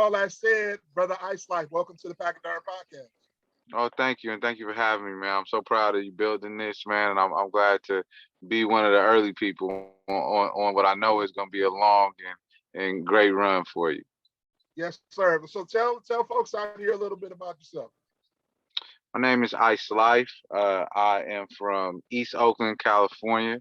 all that said, brother Ise Lyfe, welcome to the Pachyderm Podcast. Oh, thank you, and thank you for having me, man. I'm so proud of you building this, man, and I'm glad to be one of the early people on what I know is going to be a long and great run for you. Yes, sir. So tell folks out here a little bit about yourself. My name is Ise Lyfe. I am from East Oakland, California.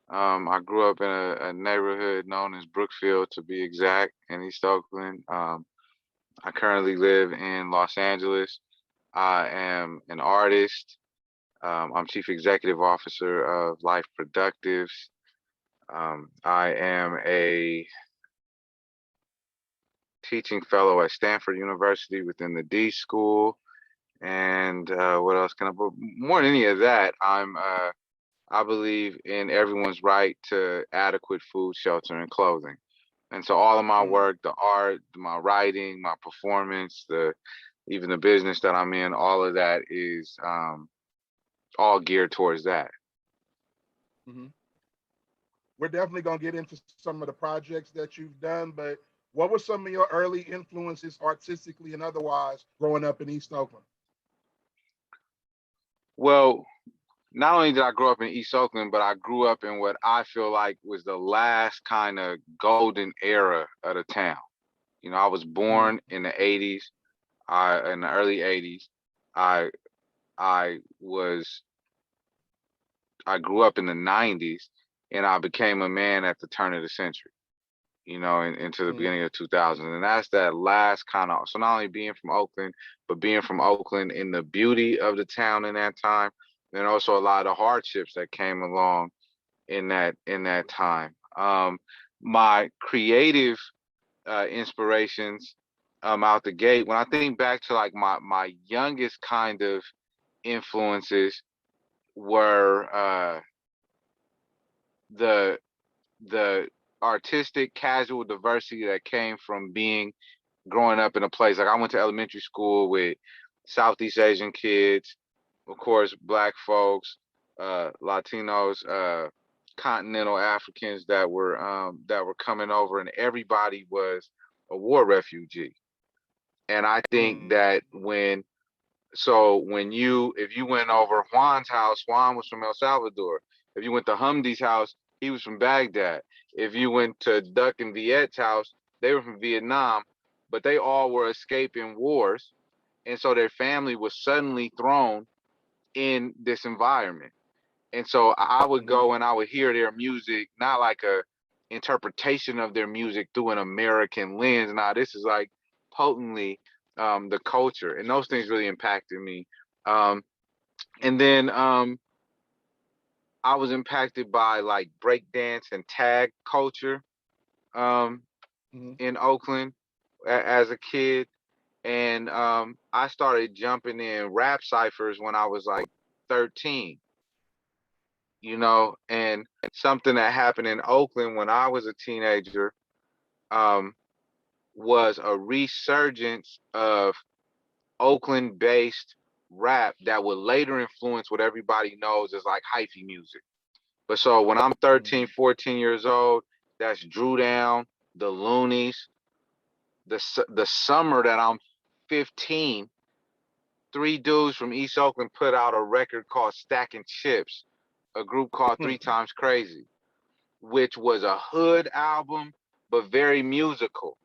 I grew up in a neighborhood known as Brookfield, to be exact, in East Oakland. I currently live in Los Angeles. I am an artist. I'm Chief Executive Officer of Life Productives. I am a teaching fellow at Stanford University within the D School. And what else can I put? More than any of that, I believe in everyone's right to adequate food, shelter, and clothing. And so all of my Mm. work, the art, my writing, my performance, even the business that I'm in, all of that is all geared towards that. hmm We're definitely gonna get into some of the projects that you've done, but what were some of your early influences, artistically and otherwise, growing up in East Oakland? Well, not only did I grow up in East Oakland, but I grew up in what I feel like was the last kind of golden era of the town. You know, I was Mm. born in the 80s, in the early 80s. I I was I grew up in the 90s, and I became a man at the turn of the century, you know, into the Mm. beginning of 2000. And that's that last kind of, so not only being from Oakland, but being from Oakland in the beauty of the town in that time, and also a lot of hardships that came along in that time. My creative inspirations out the gate, when I think back to like my youngest kind of influences were the the artistic casual diversity that came from being growing up in a place like I went to elementary school with Southeast Asian kids, of course, Black folks, Latinos, continental Africans that were coming over, and everybody was a war refugee. And I think Mm. that if you went over Juan's house, Juan was from El Salvador. If you went to Hamdi's house, he was from Baghdad. If you went to Duck and Viet's house, they were from Vietnam, but they all were escaping wars. And so their family was suddenly thrown in this environment. And so I would Mhm. go and I would hear their music, not like a interpretation of their music through an American lens. Now this is like potently the culture, and those things really impacted me. Um, and then I was impacted by like breakdance and tag culture um, Mhm. in Oakland as a kid. And I started jumping in rap ciphers when I was like 13, you know, and something that happened in Oakland when I was a teenager um, was a resurgence of Oakland based rap that would later influence what everybody knows as like hyphy music. But so when I'm 13, Mhm. 14 years old, that's Drew Down, the Loonies. The summer that I'm 15, three dudes from East Oakland put out a record called Stacking Chips, a group called Three Mhm. Times Crazy, which was a hood album, but very musical,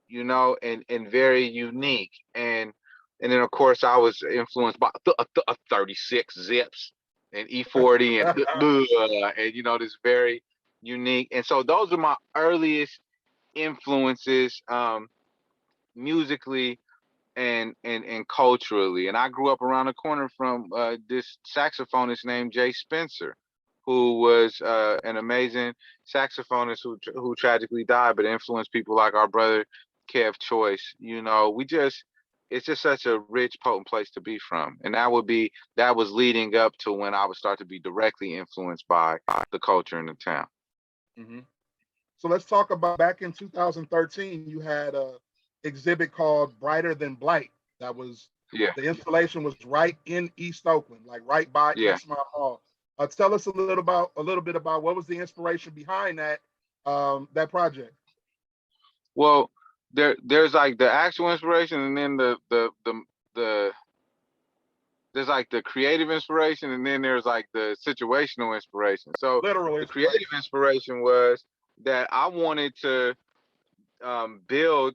you know, and very unique. And then of course I was influenced by 36 Zips and E40 and you know this very unique. And so those are my earliest influences musically and culturally. And I grew up around the corner from this saxophonist named Jay Spencer, who was an amazing saxophonist who tragically died, but influenced people like our brother Kev Choice. You know, it's just such a rich, potent place to be from. And that was leading up to when I would start to be directly influenced by the culture in the town. Mhm. So let's talk about back in 2013. You had a exhibit called "Brighter Than Blight." That was Yeah, the installation was right in East Oakland, like right by yeah. Eastmont Mall. Tell us a little bit about what was the inspiration behind that project. Well, there's like the actual inspiration, and then the there's like the creative inspiration, and then there's like the situational inspiration. So Literal the creative inspiration. inspiration was that I wanted to build.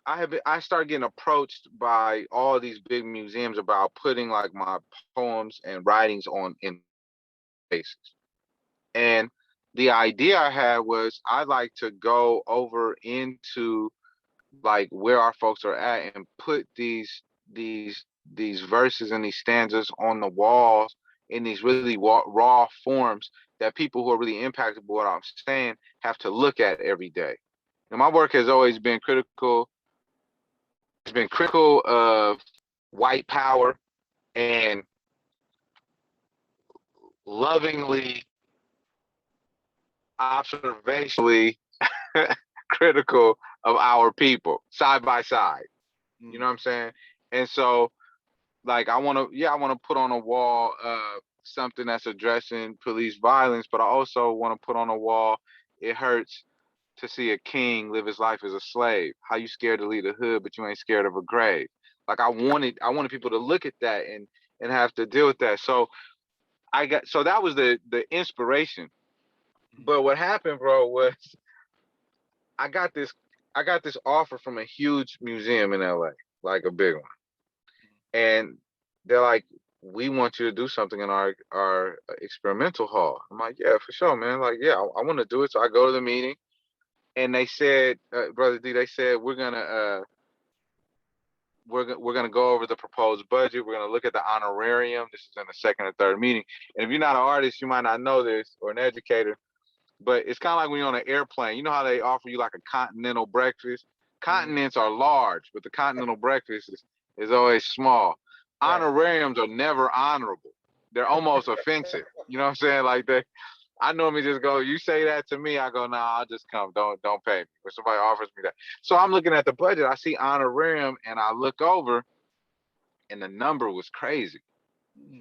I started getting approached by all these big museums about putting like my poems and writings on in spaces. And the idea I had was I'd like to go over into like where our folks are at and put these verses and these stanzas on the walls in these really raw forms that people who are really impacted by what I'm saying have to look at every day. And my work has always been critical. It's been critical of white power and lovingly, observationally critical of our people side by side. You know what I'm saying? And so like I want to put on a wall something that's addressing police violence, but I also want to put on a wall, it hurts to see a king live his life as a slave. How you scared to leave the hood, but you ain't scared of a grave. Like I wanted people to look at that and have to deal with that. So so that was the inspiration. But what happened, bro, was I got this I got this offer from a huge museum in LA, like a big one. And they're like, we want you to do something in our experimental hall. I'm like, yeah, for sure, man. Like, yeah, I want to do it. So I go to the meeting, and they said, brother D, they said we're gonna go over the proposed budget. We're gonna look at the honorarium. This is in the second or third meeting. And if you're not an artist, you might not know this, or an educator, but it's kind of like when you're on an airplane. You know how they offer you like a continental breakfast? Continents are large, but the continental breakfast is always small. Right. Honorariums are never honorable. They're almost offensive. You know what I'm saying? Like I normally just go, you say that to me, I go, nah, I'll just come. Don't pay me. When somebody offers me that. So I'm looking at the budget, I see honorarium, and I look over, and the number was crazy.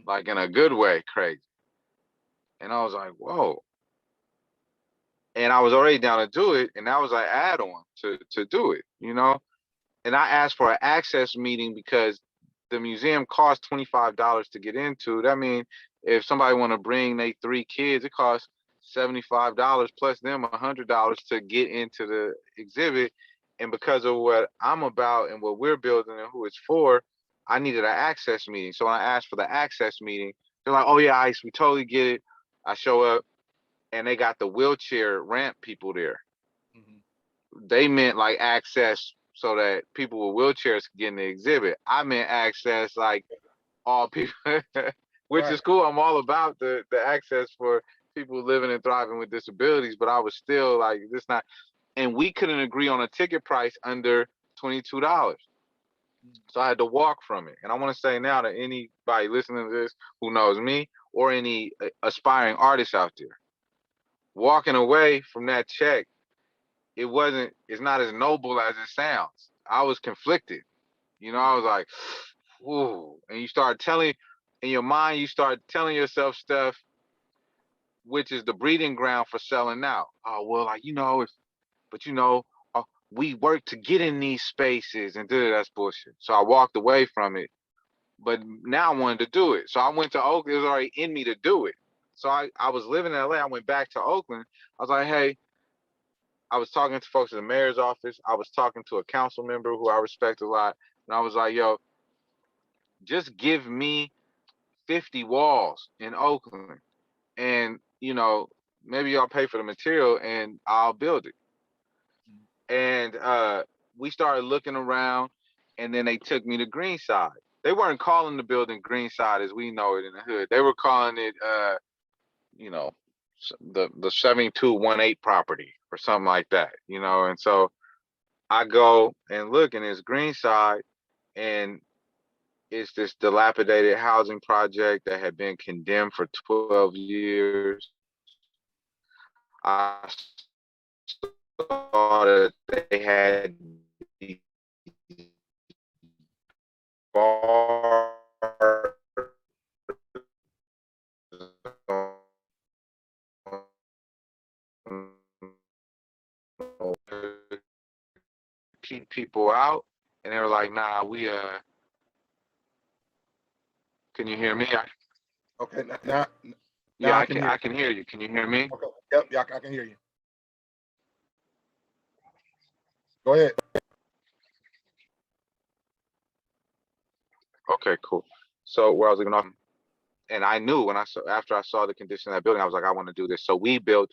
Like in a good way, crazy. And I was like, whoa. And I was already down to do it, and that was an add-on to do it, you know. And I asked for an access meeting because the museum costs $25 to get into. That means if somebody want to bring their 3 kids, it costs $75 plus them $100 to get into the exhibit. And because of what I'm about and what we're building and who it's for, I needed an access meeting. So when I asked for the access meeting, they're like, "Oh yeah, Ice, we totally get it." I show up, and they got the wheelchair ramp people there. They meant like access so that people with wheelchairs could get in the exhibit. I meant access like all people, which Right. is cool. I'm all about the access for people living and thriving with disabilities, but I was still like, this not, and we couldn't agree on a ticket price under $22. So I had to walk from it. And I want to say now to anybody listening to this who knows me or any aspiring artists out there, walking away from that check, it's not as noble as it sounds. I was conflicted. You know, I was like, ooh. And you start telling, in your mind, you start telling yourself stuff, which is the breeding ground for selling out. Oh, well, like, but we work to get in these spaces and that's bullshit. So I walked away from it, but now I wanted to do it. So I went to Oakland. It was already in me to do it. So I was living in LA. I went back to Oakland. I was like, hey, I was talking to folks in the mayor's office. I was talking to a council member who I respect a lot. And I was like, yo, just give me 50 walls in Oakland. And, maybe y'all pay for the material and I'll build it. And we started looking around, and then they took me to Greenside. They weren't calling the building Greenside as we know it in the hood. They were calling it, you know, the 7218 property or something like that, And so I go and look, and it's Greenside, and it's this dilapidated housing project that had been condemned for 12 years. I saw that they had these bars keep people out, and they were like, nah, can you hear me? Okay, now Yeah, I can hear I you. can hear you. Can you hear me? Okay, yep, yeah, I can hear you. Go ahead. Okay, cool. So where I was looking off, and I knew when I saw after I saw the condition of that building, I was like, I want to do this. So we built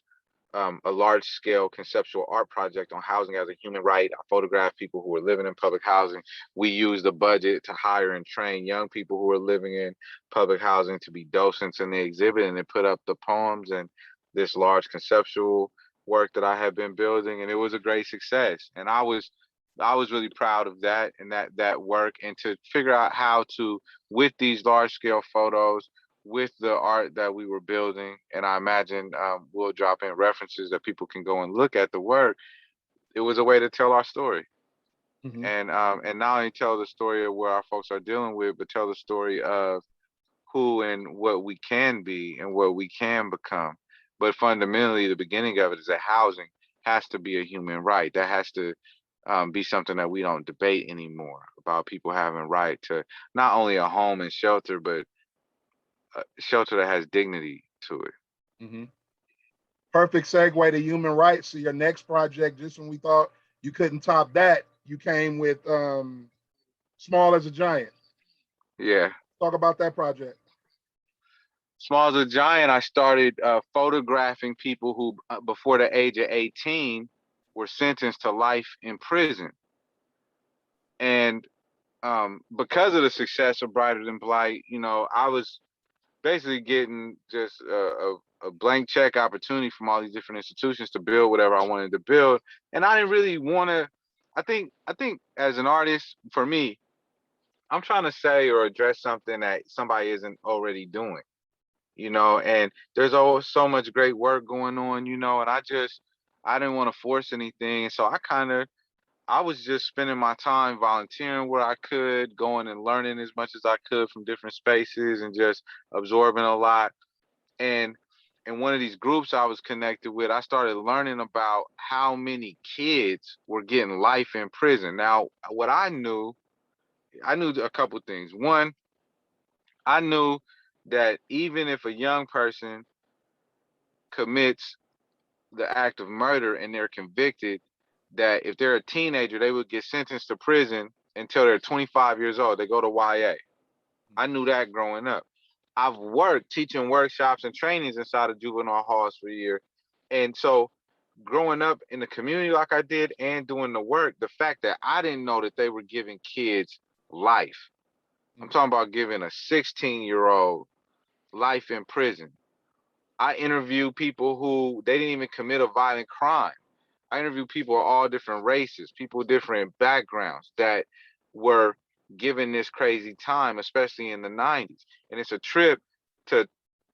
a large scale conceptual art project on housing as a human right. I photographed people who were living in public housing. We used the budget to hire and train young people who were living in public housing to be docents in the exhibit, and then put up the poems and this large conceptual work that I had been building, and it was a great success. And I was really proud of that and that work, and to figure out how to, with these large scale photos, with the art that we were building, and I imagine we'll drop in references that people can go and look at the work. It was a way to tell our story, Hmm. and not only tell the story of where our folks are dealing with, but tell the story of who and what we can be and what we can become. But fundamentally, the beginning of it is that housing has to be a human right. That has to be something that we don't debate anymore, about people having right to not only a home and shelter, but a shelter that has dignity to it. Hmm. Perfect segue to human rights. So your next project, just when we thought you couldn't top that, you came with Small as a Giant. Yeah. Talk about that project. Small as a giant, I started photographing people who, before the age of 18, were sentenced to life in prison. And because of the success of Brighter Than Blight, I was basically getting just a blank check opportunity from all these different institutions to build whatever I wanted to build. And I didn't really want to. I think as an artist, for me, I'm trying to say or address something that somebody isn't already doing. And there's always so much great work going on, and I didn't want to force anything. And so I was just spending my time volunteering where I could, going and learning as much as I could from different spaces, and just absorbing a lot. And in one of these groups I was connected with, I started learning about how many kids were getting life in prison. Now, what I knew a couple things. One, I knew that even if a young person commits the act of murder and they're convicted, that if they're a teenager, they would get sentenced to prison until they're 25 years old. They go to YA. I knew that growing up. I've worked teaching workshops and trainings inside of juvenile halls for a year. And so growing up in the community like I did and doing the work, the fact that I didn't know that they were giving kids life. I'm talking about giving a 16-year-old life in prison. I interview people who they didn't even commit a violent crime. I interview people of all different races, people with different backgrounds that were given this crazy time, especially in the 90s. And it's a trip to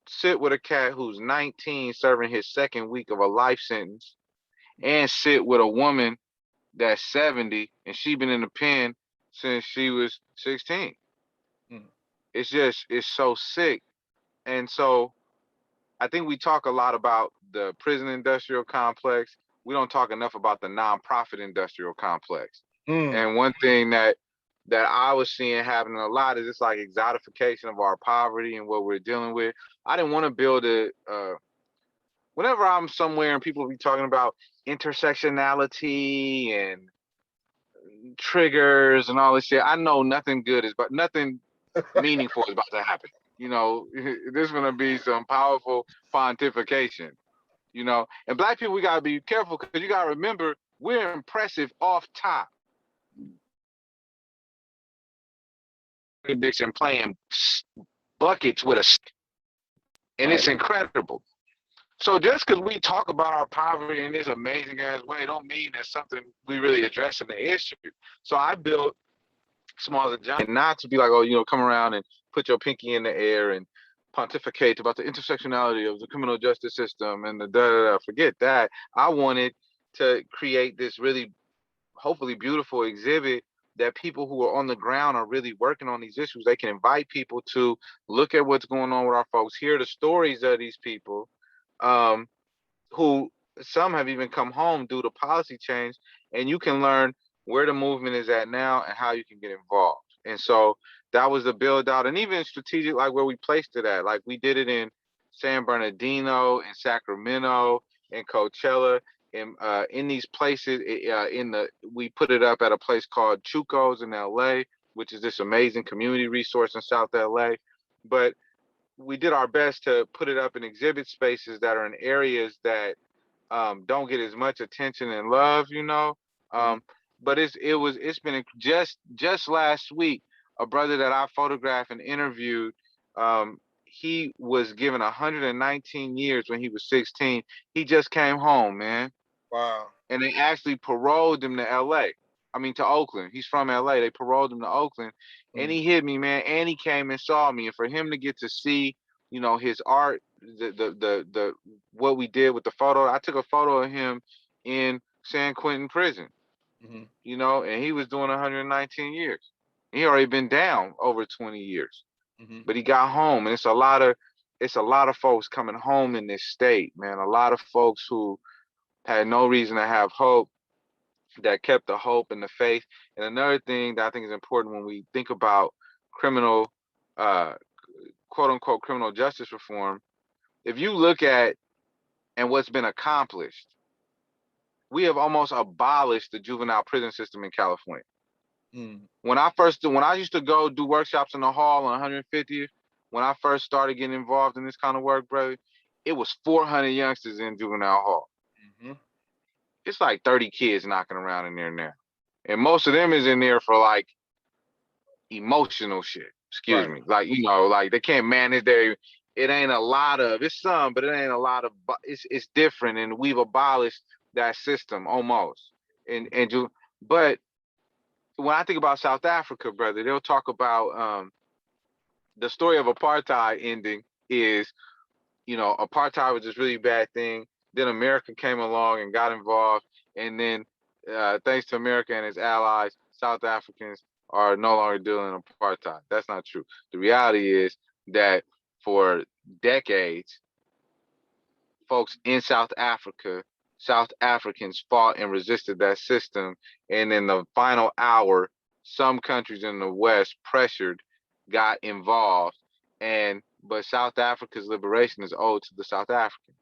sit with a cat who's 19 serving his second week of a life sentence, and sit with a woman that's 70 and she been in the pen since she was 16. Mm-hmm. It's so sick. And so I think we talk a lot about the prison industrial complex. We don't talk enough about the nonprofit industrial complex. Mm. And one thing that I was seeing happening a lot is this like exotification of our poverty and what we're dealing with. I didn't want to build a whenever I'm somewhere and people be talking about intersectionality and triggers and all this shit, I know nothing good is, but nothing meaningful is about to happen. There's gonna be some powerful pontification. And Black people, we gotta be careful, because you gotta remember we're impressive off top. Addiction playing buckets with a, and it's incredible. So just because we talk about our poverty in this amazing ass way, don't mean that's something we really address in the issue. So I built Small as a Giant, not to be like, oh, come around and put your pinky in the air and pontificate about the intersectionality of the criminal justice system and the da-da-da. Forget that. I wanted to create this really, hopefully beautiful exhibit that people who are on the ground are really working on these issues. They can invite people to look at what's going on with our folks, hear the stories of these people, who some have even come home due to policy change, and you can learn where the movement is at now, and how you can get involved. And so that was the build out, and even strategic, like where we placed it at. Like we did it in San Bernardino, in Sacramento, in Coachella, in these places. We put it up at a place called Chuco's in LA, which is this amazing community resource in South LA. But we did our best to put it up in exhibit spaces that are in areas that don't get as much attention and love, you know. Mm-hmm. But it's been just last week, a brother that I photographed and interviewed, he was given 119 years when he was 16. He just came home, man. Wow. And they actually paroled him to LA. I mean to Oakland. He's from LA. They paroled him to Oakland, and Mm-hmm. he hit me, man. And he came and saw me, and for him to get to see, you know, his art, the what we did with the photo. I took a photo of him in San Quentin prison, Mm-hmm. you know, and he was doing 119 years. He already been down over 20 years, Mm-hmm. but he got home, and it's a lot of folks coming home in this state, man. A lot of folks who had no reason to have hope, that kept the hope and the faith. And another thing that I think is important when we think about criminal, uh, quote unquote, criminal justice reform, if you look at and what's been accomplished, we have almost abolished the juvenile prison system in California. Mm-hmm. When I used to go do workshops in the hall on 150th, when I first started getting involved in this kind of work, brother, it was 400 youngsters in juvenile hall. Mm-hmm. It's like 30 kids knocking around in there now. And most of them is in there for like emotional shit. Excuse Right. me. Like, you know, like they can't manage their, it ain't a lot of, it's some, but it ain't a lot of, it's different. And we've abolished that system almost. But when I think about South Africa, brother, they'll talk about the story of apartheid ending is, you know, apartheid was this really bad thing. Then America came along and got involved. And then, thanks to America and its allies, South Africans are no longer dealing in apartheid. That's not true. The reality is that for decades, folks in South Africa, South Africans fought and resisted that system. And in the final hour, some countries in the West pressured, got involved, but South Africa's liberation is owed to the South African.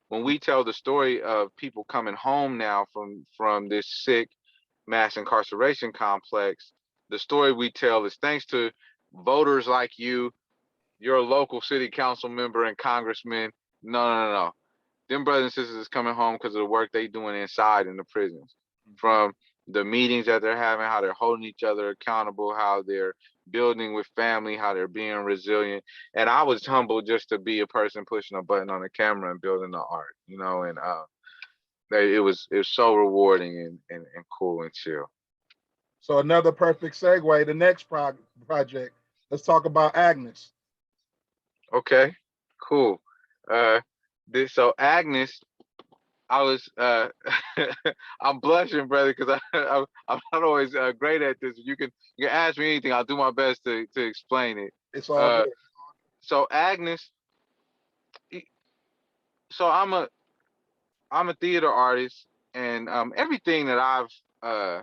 When we tell the story of people coming home now from this sick mass incarceration complex, the story we tell is thanks to voters like you, your local city council member and congressman. No, no, no, no. Them brothers and sisters is coming home because of the work they doing inside in the prisons, Mm-hmm. from the meetings that they're having, how they're holding each other accountable, how they're building with family, how they're being resilient. And I was humbled just to be a person pushing a button on the camera and building the art, you know. And it was so rewarding and cool and chill. So another perfect segue. The next project. Let's talk about Agnes. Okay, cool. Uh, so Agnes, I was I'm blushing, brother, because I'm not always great at this. You can ask me anything. I'll do my best to explain it. It's all Uh, good. so Agnes, e- so I'm a theater artist, and everything that I've uh,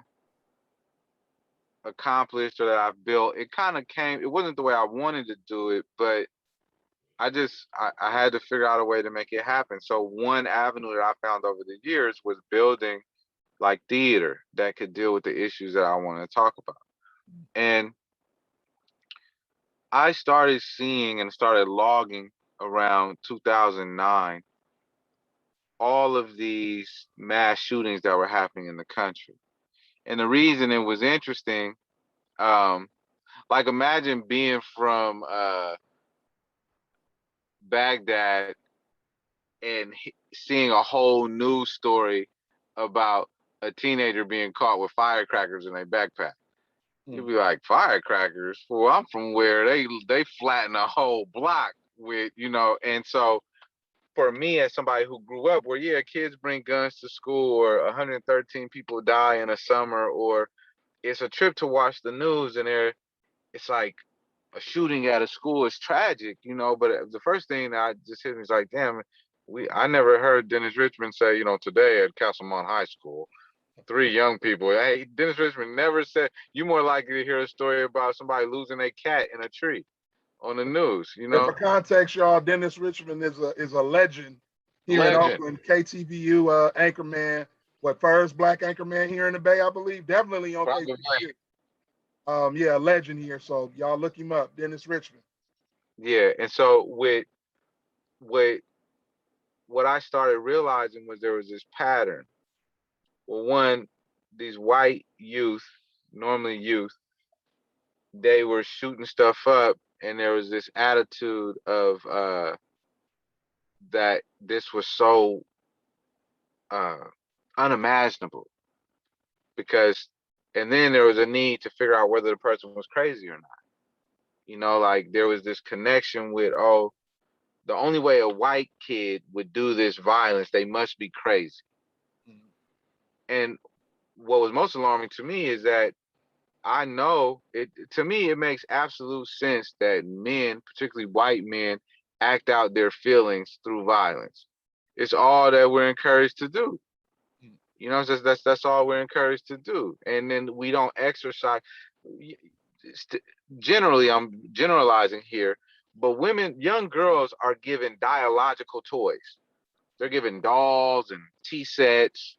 accomplished or that I've built, it kind of came. It wasn't the way I wanted to do it, but I had to figure out a way to make it happen. So one avenue that I found over the years was building like theater that could deal with the issues that I want to talk about. And I started seeing and started logging around 2009 all of these mass shootings that were happening in the country. And the reason it was interesting, um, like imagine being from Baghdad and seeing a whole news story about a teenager being caught with firecrackers in their backpack. You'd Mm. be like, firecrackers? Well, I'm from where they flatten a whole block with, you know. And so for me, as somebody who grew up where, yeah, kids bring guns to school, or 113 people die in a summer, or it's a trip to watch the news, and it's like a shooting at a school is tragic, you know. But the first thing that I just hit me is like, damn, I never heard Dennis Richmond say, you know, today at Castlemont High School. Three young people. Hey, Dennis Richmond never said you more likely to hear a story about somebody losing a cat in a tree on the news, you And for know? context, y'all, Dennis Richmond is a legend here in Legend. Oakland. KTVU anchorman, what first black anchorman here in the Bay, I believe. Definitely on Probably. KTVU. Yeah, a legend here. So y'all look him up, Dennis Richmond. Yeah. And so with what I started realizing was there was this pattern. Well, one, these white youth, normally youth, they were shooting stuff up, and there was this attitude of that this was so uh unimaginable because and then there was a need to figure out whether the person was crazy or not. You know, like there was this connection with, oh, the only way a white kid would do this violence, they must be crazy. Mhm. And what was most alarming to me is that I know it, to me, it makes absolute sense that men, particularly white men, act out their feelings through violence. It's all that we're encouraged to do. Mhm. You know, that's all we're encouraged to do. And then we don't exercise. Generally, I'm generalizing here, but women, young girls are given dialogical toys. They're given dolls and tea sets.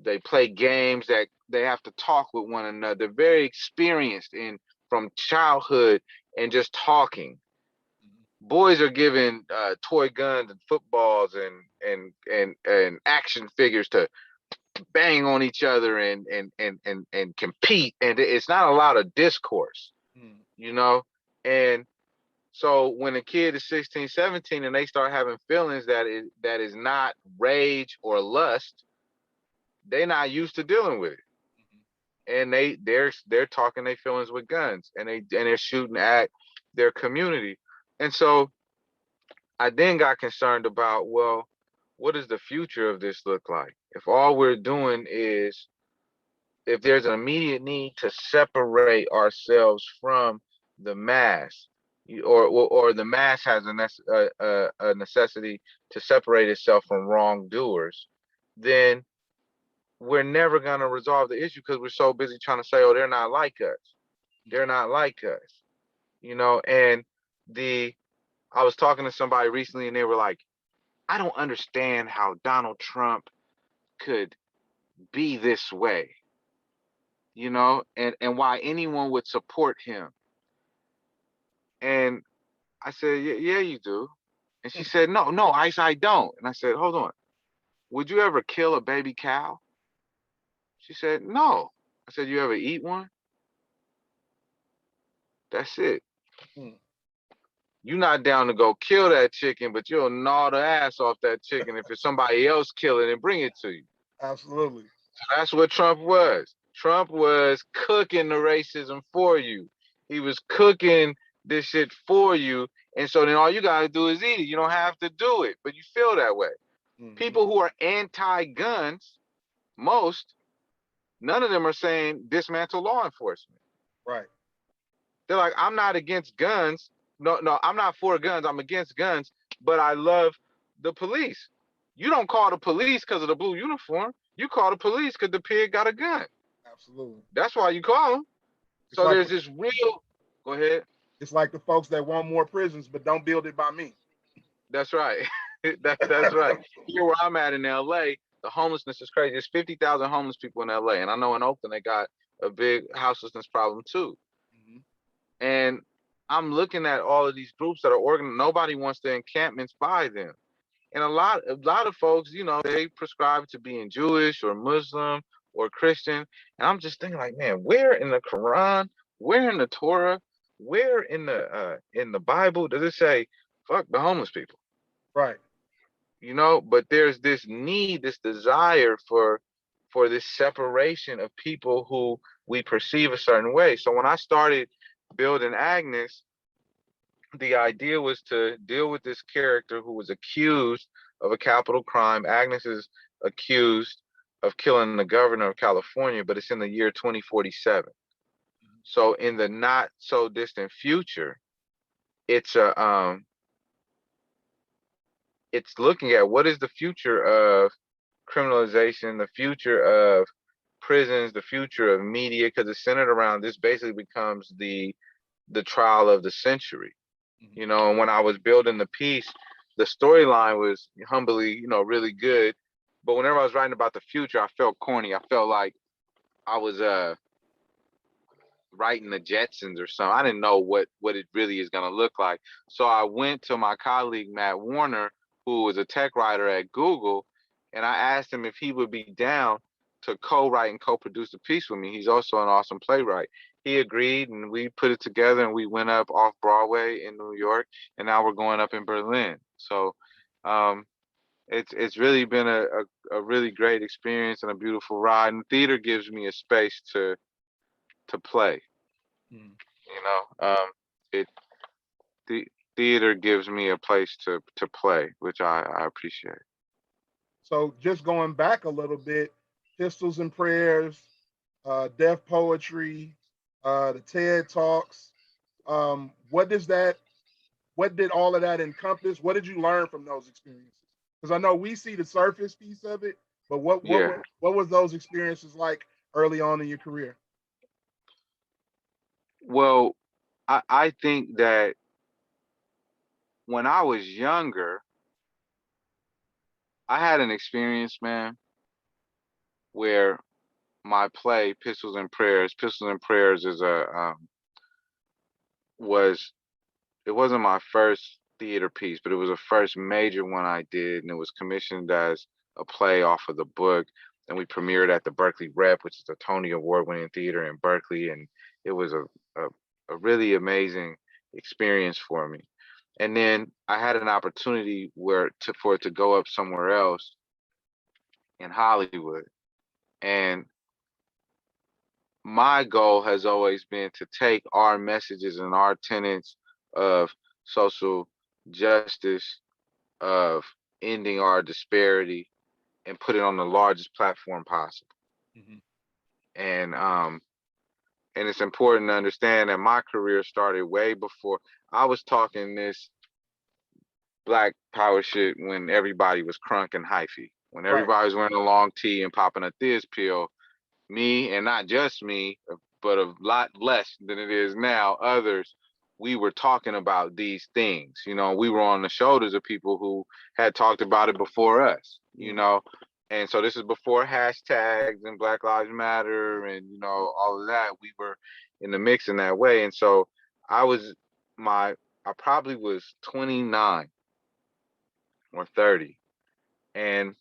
They play games that they have to talk with one another. They're very experienced in from childhood and just talking. Mhm. Boys are given toy guns and footballs and action figures to bang on each other and compete. And it's not a lot of discourse, Mhm. you know. And so when a kid is 16, 17 and they start having feelings that is not rage or lust, they're not used to dealing with it. Mhm. And they're talking their feelings with guns and they're shooting at their community. And so I then got concerned about, well, what does the future of this look like? If all we're doing is if there's an immediate need to separate ourselves from the mass, or the mass has a necessity to separate itself from wrongdoers, then we're never going to resolve the issue because we're so busy trying to say, oh, they're not like us. They're not like us, you know. And the I was talking to somebody recently, and they were like, I don't understand how Donald Trump could be this way, you know, and why anyone would support him. And I said, yeah, yeah, you do. And she said, no, no, Ice, I don't. And I said, hold on. Would you ever kill a baby cow? She said, no. I said, you ever eat one? That's it. Mhm. You're not down to go kill that chicken, but you'll gnaw the ass off that chicken if it's somebody else kill it and bring it to you. Absolutely. That's what Trump was. Trump was cooking the racism for you. He was cooking this shit for you. And so then all you got to do is eat it. You don't have to do it, but you feel that way. Mhm. People who are anti guns, most, none of them are saying dismantle law enforcement. Right. They're like, I'm not against guns. No, no, I'm not for guns. I'm against guns, but I love the police. You don't call the police because of the blue uniform. You call the police because the pig got a gun. Absolutely. That's why you call them. It's So like there's this real. Go ahead. it's like the folks that want more prisons but don't build it by me. That's right. That's right. Here where I'm at in LA, the homelessness is crazy. There's 50,000 homeless people in LA, and I know in Oakland they got a big houselessness problem too. Mhm. And I'm looking at all of these groups that are organized. Nobody wants the encampments by them. And a lot of folks, you know, they prescribe to being Jewish or Muslim or Christian. And I'm just thinking like, man, where in the Quran, where in the Torah, where in the Bible does it say fuck the homeless people? Right. You know, but there's this need, this desire for this separation of people who we perceive a certain way. So when I started building Agnes, the idea was to deal with this character who was accused of a capital crime. Agnes is accused of killing the governor of California, but it's in the year 2047. So in the not so distant future, it's a it's looking at what is the future of criminalization, the future of prisons, the future of media, because it's centered around this. Basically becomes the trial of the century, Mhm. you know. And when I was building the piece, the storyline was humbly, you know, really good. But whenever I was writing about the future, I felt corny. I felt like I was writing the Jetsons or something. I didn't know what it really is gonna look like. So I went to my colleague Matt Warner, who was a tech writer at Google, and I asked him if he would be down to co-write and co-produce a piece with me. He's also an awesome playwright. He agreed, and we put it together, and we went up off Broadway in New York, and now we're going up in Berlin. So um, it's really been a really great experience and a beautiful ride. And theater gives me a space to play. Mhm. You know, it the theater gives me a place to play, which I appreciate. So just going back a little bit, Pistols and Prayers, Deaf Poetry, the TED Talks. What does that? What did all of that encompass? What did you learn from those experiences? Because I know we see the surface piece of it, but Yeah. what was those experiences like early on in your career? Well, I think that when I was younger, I had an experience, man, where my play Pistols and Prayers is a was it wasn't my first theater piece, but it was the first major one I did, and it was commissioned as a play off of the book. And we premiered at the Berkeley Rep, which is a Tony Award-winning theater in Berkeley, and it was a, a really amazing experience for me. And then I had an opportunity for it to go up somewhere else in Hollywood, and my goal has always been to take our messages and our tenets of social justice, of ending our disparity, and put it on the largest platform possible. Mhm. And and it's important to understand that my career started way before I was talking this black power shit when everybody was crunk and hyphy. When Right. everybody was wearing a long tee and popping a Thiz pill, me, and not just me, but a lot less than it is now, others, we were talking about these things. You know, we were on the shoulders of people who had talked about it before us, you Mhm. know. And so this is before hashtags and Black Lives Matter and, you know, all of that. We were in the mix in that way. And so I was my I probably was 29 or 30. And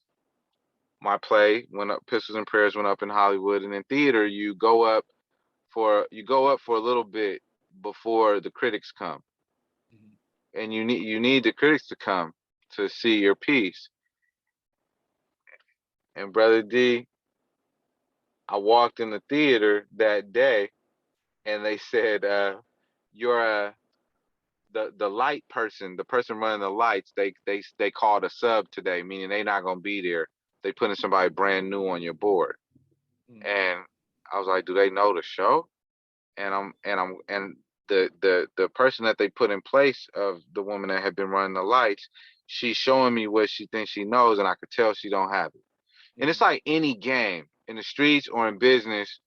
my play went up, Pistols and Prayers went up in Hollywood. And in theater, you go up for a little bit before the critics come, Mhm. and you need the critics to come to see your piece. And brother D, I walked in the theater that day, and they said, "You're the light person, the person running the lights. They called a sub today, meaning they not gonna be there. They putting somebody brand new on your board." Mhm. And I was like, "Do they know the show?" And the person that they put in place of the woman that had been running the lights, she's showing me what she thinks she knows, and I could tell she don't have it. And it's Mhm. like any game in the streets or in business,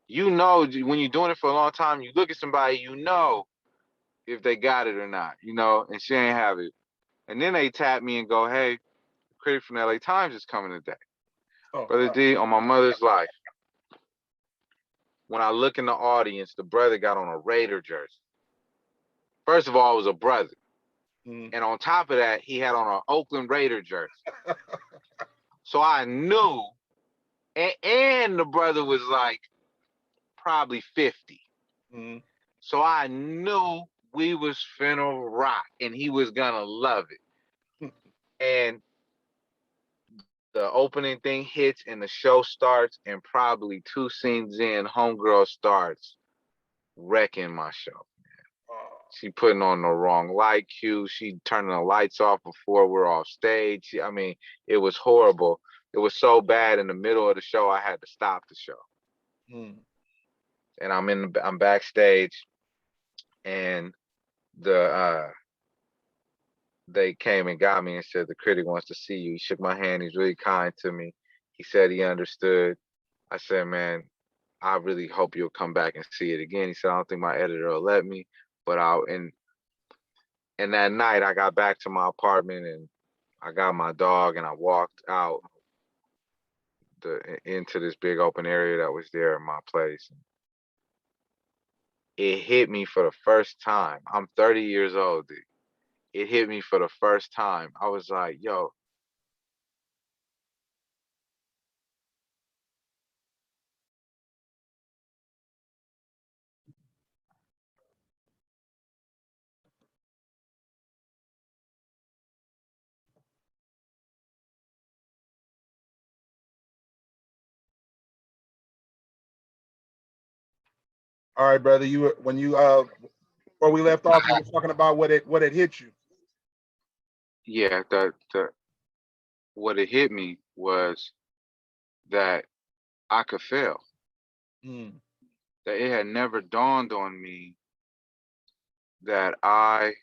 you know, when you're doing it for a long time, you look at somebody, you know if they got it or not, you know, and she ain't have it. And then they tap me and go, "Hey, the critic from the LA Times is coming today." Oh Brother wow. D, on my mother's life, when I look in the audience, the brother got on a Raider jersey. First of all, it was a brother. Mhm. And on top of that, he had on an Oakland Raider jersey. So I knew, and the brother was like probably 50. Mhm. So I knew we was finna rock and he was gonna love it. And the opening thing hits and the show starts, and probably two scenes in, homegirl starts wrecking my show. Oh. She putting on the wrong light cue. She turning the lights off before we're off stage. I mean, it was horrible. It was so bad in the middle of the show, I had to stop the show. Mhm. And I'm backstage, and the they came and got me and said the critic wants to see you. He shook my hand. He's really kind to me. He said he understood. I said, man, I really hope you'll come back and see it again. He said, I don't think my editor will let me, but I'll. And that night, I got back to my apartment and I got my dog and I walked out into this big open area that was there in my place. It hit me for the first time. I'm 30 years old, dude. It hit me for the first time. I was like, yo. All right, brother. Before we left off, you were talking about what it hit you. Yeah, what it hit me was that I could fail. Mm. That it had never dawned on me that I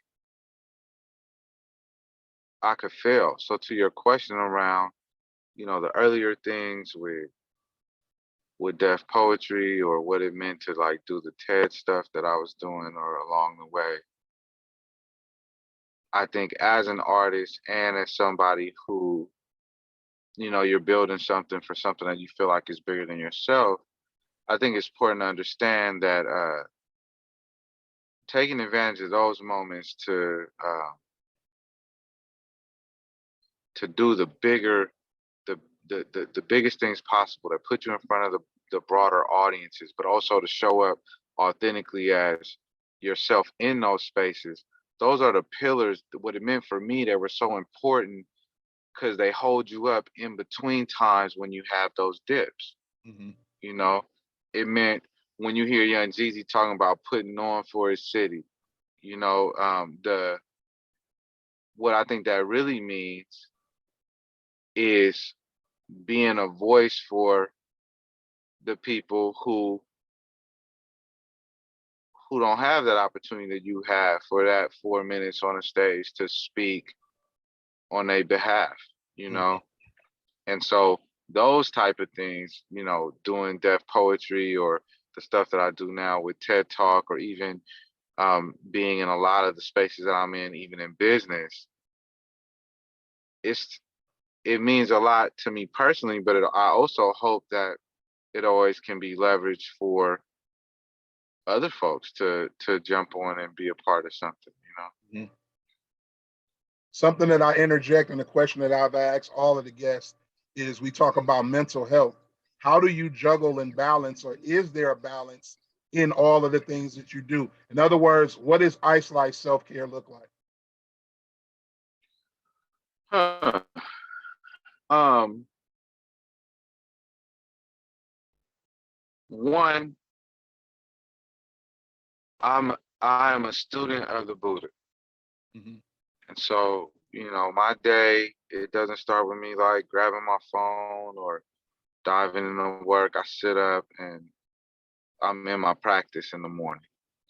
could fail. So to your question around, the earlier things with deaf poetry or what it meant to like do the TED stuff that I was doing or along the way, I think as an artist and as somebody who, you're building something for something that you feel like is bigger than yourself, I think it's important to understand that taking advantage of those moments to do the bigger, the biggest things possible that put you in front of the broader audiences, but also to show up authentically as yourself in those spaces. Those are the pillars, what it meant for me, that were so important because they hold you up in between times when you have those dips. Mm-hmm. It meant when you hear Young Jeezy talking about putting on for his city, what I think that really means is being a voice for the people who don't have that opportunity that you have for that 4 minutes on a stage to speak on their behalf, Mm-hmm. And so those type of things, doing deaf poetry or the stuff that I do now with TED Talk or even being in a lot of the spaces that I'm in, even in business, it means a lot to me personally, but I also hope that it always can be leveraged for other folks to jump on and be a part of something. Mm-hmm. Something that I interject in the question that I've asked all of the guests is we talk about mental health. How do you juggle and balance, or is there a balance in all of the things that you do? In other words, what does Ise Lyfe self-care look like? Huh. Um, One, I'm a student of the Buddha. Mm-hmm. And so, my day, it doesn't start with me like grabbing my phone or diving into work. I sit up and I'm in my practice in the morning.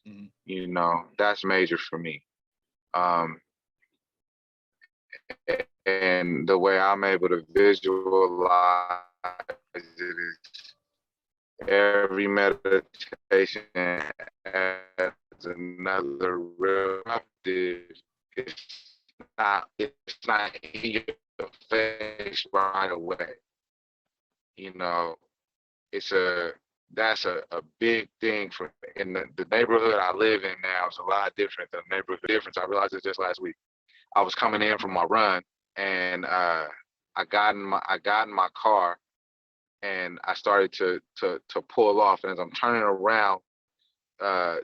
Mm-hmm. That's major for me. Um, and the way I'm able to visualize it is every meditation adds another real it's not in your face right away. You know, it's that's a big thing for in the neighborhood I live in now. It's a lot different than the neighborhood difference. I realized it just last week. I was coming in from my run and I got in my car and I started to pull off. And as I'm turning around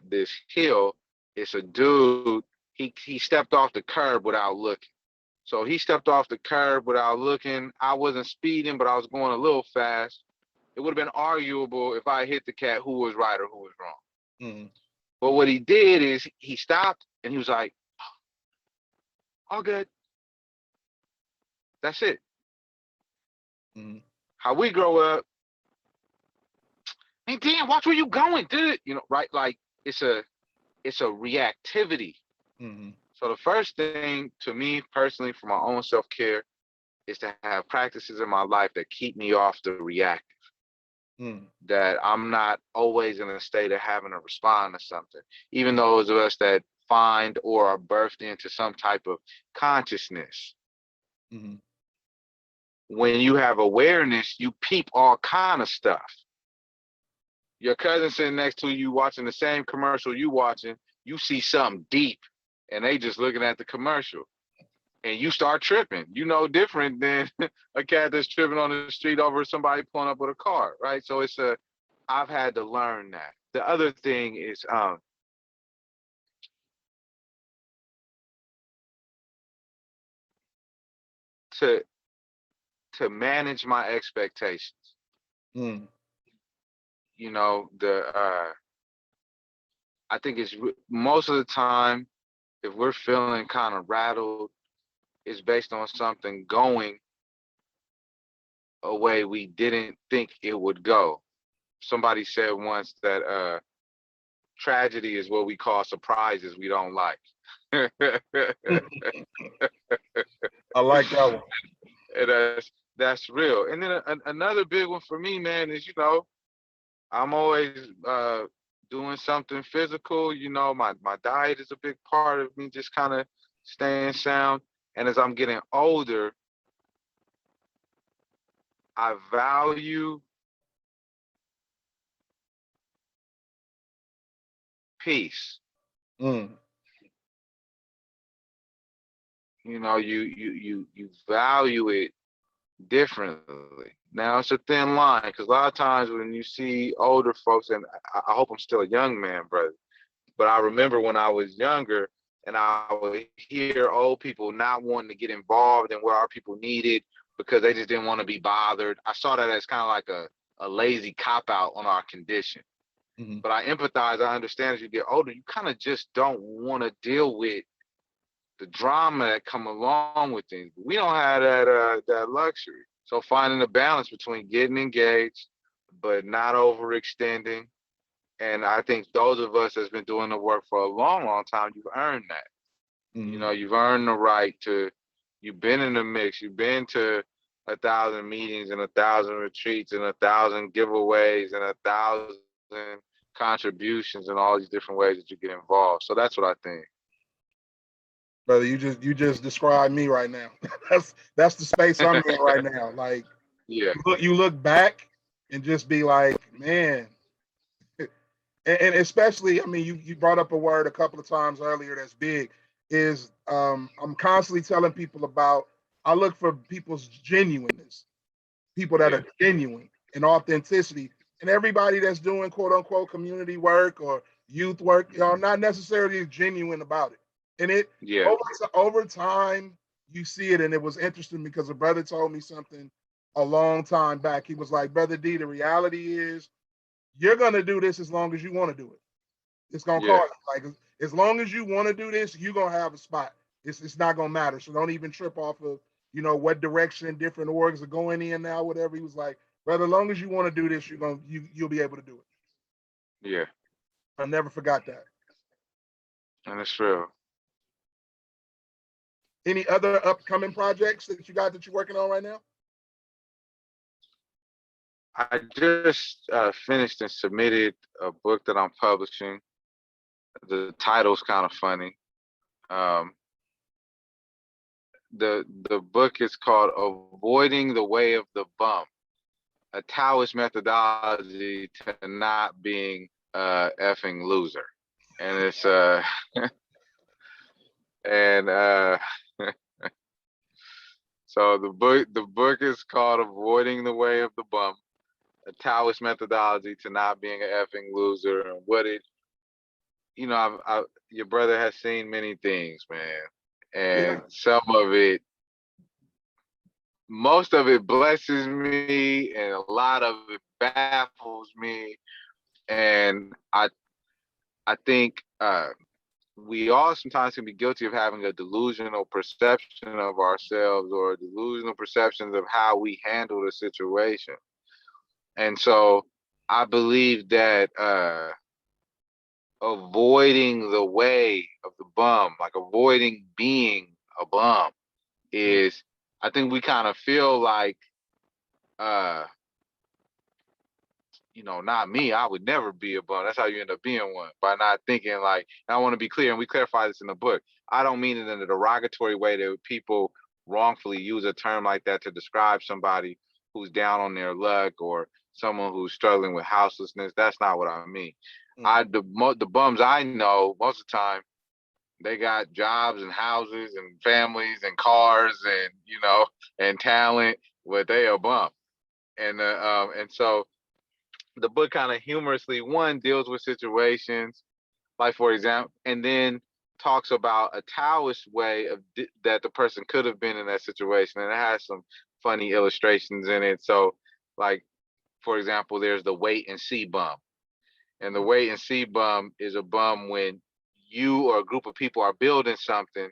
this hill, it's a dude. He stepped off the curb without looking. So he stepped off the curb without looking. I wasn't speeding, but I was going a little fast. It would have been arguable if I hit the cat who was right or who was wrong. Mm-hmm. But what he did is he stopped and he was like, all good. That's it. Mm-hmm. How we grow up, hey damn, watch where you going, dude. Right? Like it's a reactivity. Mm-hmm. So the first thing to me personally for my own self-care is to have practices in my life that keep me off the reactive, that I'm not always in a state of having to respond to something, even those of us that find or are birthed into some type of consciousness. When you have awareness, you peep all kind of stuff. Your cousin sitting next to you watching the same commercial you watching, you see something deep and they just looking at the commercial and you start tripping. You know, different than a cat that's tripping on the street over somebody pulling up with a car, right? So I've had to learn that. The other thing is to manage my expectations. You know, I think it's most of the time, if we're feeling kind of rattled, it's based on something going a way we didn't think it would go. Somebody said once that tragedy is what we call surprises we don't like. I like that one. And that's real. And then another big one for me, man, is, you know, I'm always doing something physical. You know, my diet is a big part of me just kind of staying sound. And as I'm getting older, I value peace. You know, you value it differently. Now it's a thin line, because a lot of times when you see older folks, and I hope I'm still a young man, brother, but I remember when I was younger and I would hear old people not wanting to get involved in what our people needed because they just didn't want to be bothered. I saw that as kind of like a lazy cop out on our condition. But I empathize, I understand as you get older, you kind of just don't want to deal with the drama that come along with things. We don't have that luxury. So finding a balance between getting engaged but not overextending. And I think those of us that's been doing the work for a long, long time, you've earned that. You know, you've earned the right to, you've been in the mix, you've been to 1,000 meetings and 1,000 retreats and 1,000 giveaways and 1,000 contributions and all these different ways that you get involved. So that's what I think. Brother, you just described me right now. that's the space I'm in right now. Like, yeah, you look back and just be like, man. And especially, I mean, you brought up a word a couple of times earlier that's big, is I'm constantly telling people about, I look for people's genuineness, people that are genuine and authenticity. And everybody that's doing quote unquote community work or youth work, y'all not necessarily genuine about it. And it over time, you see it. And it was interesting because a brother told me something a long time back. He was like, Brother D, the reality is you're going to do this as long as you want to do it. It's going to cost, like, as long as you want to do this, you're going to have a spot. It's not going to matter. So don't even trip off of, you know, what direction different orgs are going in now, whatever. He was like, brother, as long as you want to do this, you'll be able to do it. Yeah. I never forgot that. And it's real. Any other upcoming projects that you got that you're working on right now? I just finished and submitted a book that I'm publishing. The title's kind of funny. The book is called Avoiding the Way of the Bum, a Taoist methodology to not being a effing loser. And it's so the book is called Avoiding the Way of the Bum, a Taoist methodology to not being an effing loser. And what it, you know, your brother has seen many things, man. And some of it, most of it blesses me and a lot of it baffles me. And I think we all sometimes can be guilty of having a delusional perception of ourselves or delusional perceptions of how we handle the situation. And so I believe that avoiding the way of the bum, like avoiding being a bum, is I think we kind of feel like, uh, not me. I would never be a bum. That's how you end up being one, by not thinking like. And I want to be clear, and we clarify this in the book. I don't mean it in a derogatory way that people wrongfully use a term like that to describe somebody who's down on their luck or someone who's struggling with houselessness. That's not what I mean. Mm. The bums I know most of the time, they got jobs and houses and families and cars and and talent, but they a bum. And so the book kind of humorously, one, deals with situations like, for example, and then talks about a Taoist way of that the person could have been in that situation, and it has some funny illustrations in it. So, like, for example, there's the wait and see bum, and the wait and see bum is a bum when you or a group of people are building something,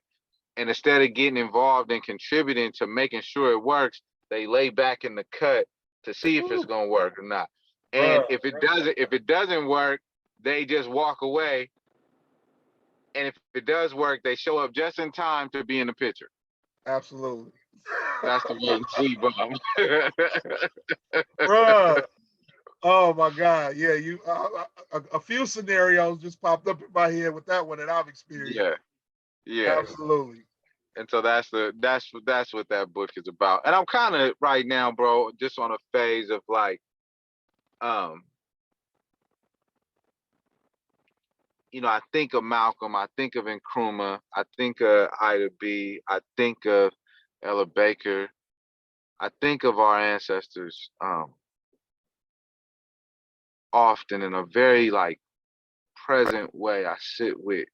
and instead of getting involved and contributing to making sure it works, they lay back in the cut to see if it's Woo. gonna work or not. And Bruh, if it doesn't work, they just walk away. And if it does work, they show up just in time to be in the picture. absolutely. That's the wait and see bum. Bruh. Oh my God. Yeah, you a few scenarios just popped up in my head with that one that I've experienced. Yeah, yeah. Absolutely. And so that's what that book is about. And I'm kind of right now, bro, just on a phase of like, um, I think of Malcolm, I think of Nkrumah, I think of Ida B, I think of Ella Baker, I think of our ancestors often in a very like present way. I sit with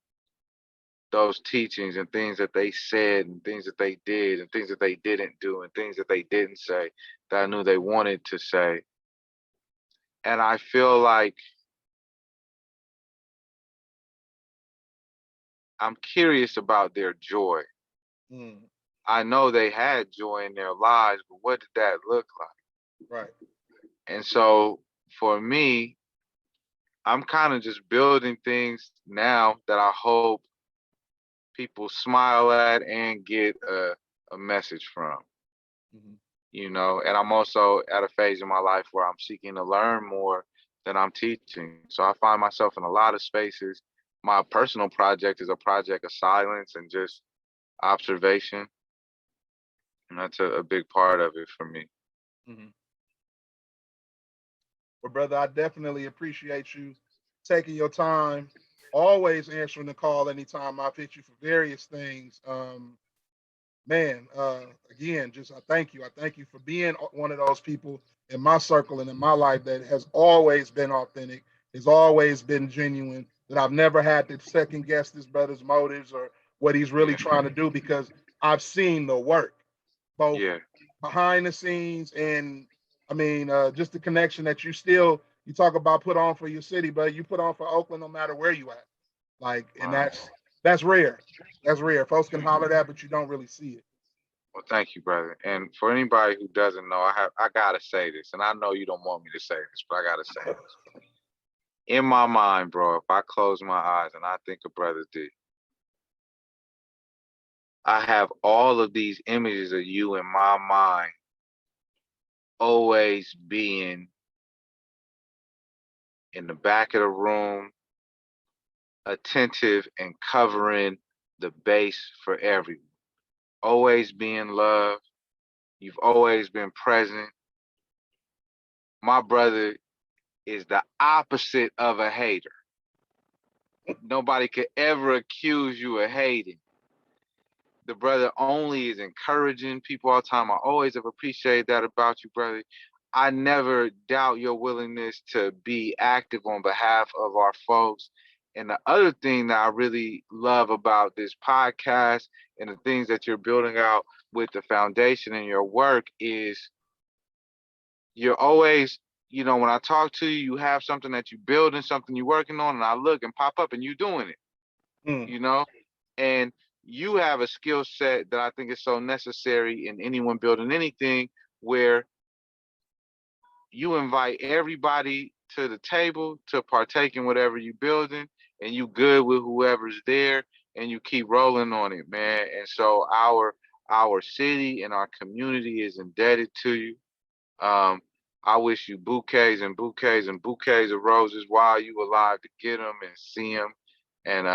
those teachings and things that they said and things that they did and things that they didn't do and things that they didn't say that I knew they wanted to say. And I feel like I'm curious about their joy. Mm, I know they had joy in their lives, but what did that look like? right. And so for me, I'm kind of just building things now that I hope people smile at and get a message from. Mhm. And I'm also at a phase in my life where I'm seeking to learn more than I'm teaching. So I find myself in a lot of spaces. My personal project is a project of silence and just observation. And that's a big part of it for me. Mhm. Well, brother, I definitely appreciate you taking your time, always answering the call anytime I've hit you for various things. Man, again, just I thank you. I thank you for being one of those people in my circle and in my life that has always been authentic, has always been genuine, that I've never had to second guess this brother's motives or what he's really Yeah. trying to do because I've seen the work, both Yeah. behind the scenes and I mean, just the connection that you talk about put on for your city, but you put on for Oakland no matter where you at. Like, and Wow. that's rare. That's rare. Folks can holler that, but you don't really see it. Well, thank you, brother. And for anybody who doesn't know, I gotta say this, and I know you don't want me to say this, but I gotta say this. In my mind, bro, if I close my eyes and I think of Brother D, I have all of these images of you in my mind, always being in the back of the room, attentive and covering the base for everyone. Always being loved. You've always been present. My brother is the opposite of a hater. Nobody could ever accuse you of hating. The brother only is encouraging people all the time. I always have appreciated that about you, brother. I never doubt your willingness to be active on behalf of our folks. And the other thing that I really love about this podcast and the things that you're building out with the foundation and your work is you're always, when I talk to you, you have something that you build and something you're working on, and I look and pop up and you doing it, Mm, you know? And you have a skill set that I think is so necessary in anyone building anything where you invite everybody to the table to partake in whatever you're building and you good with whoever's there and you keep rolling on it, man. And so our Our city and our community is indebted to you. Um, I wish you bouquets and bouquets and bouquets of roses while you alive to get them and see them. And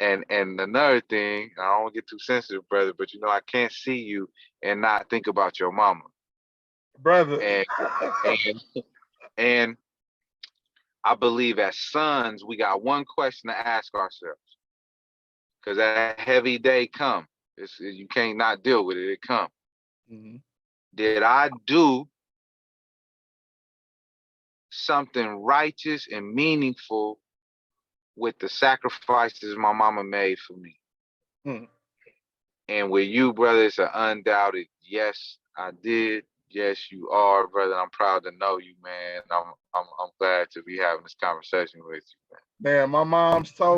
and another thing, I don't want to get too sensitive, brother, but you know I can't see you and not think about your mama. Brother. And and and I believe as sons, we got one question to ask ourselves, because that heavy day come. You can't not deal with it. It come. Mm-hmm. Did I do something righteous and meaningful with the sacrifices my mama made for me? Mm-hmm. And with you, brother, it's an undoubted yes, I did. Yes, you are, brother. I'm proud to know you, man. I'm glad to be having this conversation with you, man. Man, my mom's told